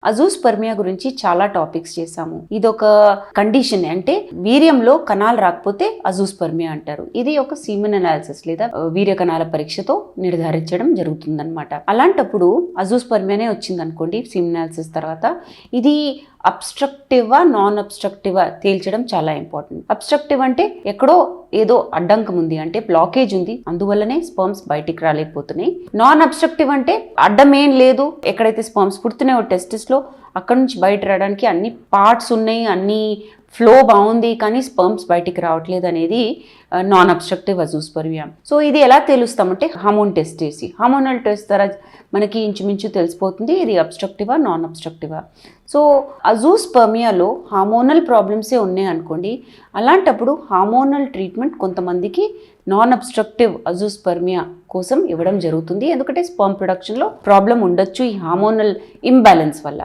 Azoospermia గురించి చాలా topics చేశాము. ఇదొక కండిషన్, అంటే వీర్యంలో కణాలు రాకపోతే అజూస్పర్మియా అంటారు. ఇది ఒక సీమెన్ అనాలిసిస్ లేదా వీర్య కణాల పరీక్షతో నిర్ధారించడం జరుగుతుందన్నమాట. అలాంటప్పుడు అజూస్పర్మియానే వచ్చింది అనుకోండి సీమెన్ అనాలిసిస్ తర్వాత, ఇది అబ్స్ట్రక్టివా నాన్ అబ్స్ట్రక్టివా తేల్చడం చాలా ఇంపార్టెంట్. అబ్స్ట్రక్టివ్ అంటే ఎక్కడో ఏదో అడ్డంకం ఉంది, అంటే బ్లాకేజ్ ఉంది, అందువల్లనే స్పర్మ్స్ బయటికి రాలేకపోతున్నాయి. నాన్ అబ్స్ట్రక్టివ్ అంటే అడ్డం ఏం లేదు, ఎక్కడైతే స్పర్మ్స్ పుడుతున్నాయో టెస్టిస్ లో అక్కడ నుంచి బయట రావడానికి అన్ని పార్ట్స్ ఉన్నాయి, అన్ని ఫ్లో బాగుంది, కానీ స్పర్మ్స్ బయటికి రావట్లేదు అనేది నాన్ అబ్స్ట్రక్టివ్ అజూస్పర్మియా. సో ఇది ఎలా తెలుస్తామంటే హార్మోన్ టెస్ట్ చేసి, హార్మోనల్ టెస్ట్ ద్వారా మనకి ఇంచుమించు తెలిసిపోతుంది ఇది అబ్స్ట్రక్టివా నాన్ అబ్స్ట్రక్టివా. సో అజూస్పర్మియాలో హార్మోనల్ ప్రాబ్లమ్సే ఉన్నాయి అనుకోండి, అలాంటప్పుడు హార్మోనల్ ట్రీట్మెంట్ కొంతమందికి నాన్ అబ్స్ట్రక్టివ్ అజూస్పర్మియా కోసం ఇవ్వడం జరుగుతుంది. ఎందుకంటే స్పర్మ్ ప్రొడక్షన్లో ప్రాబ్లం ఉండొచ్చు ఈ హార్మోనల్ ఇంబ్యాలెన్స్ వల్ల.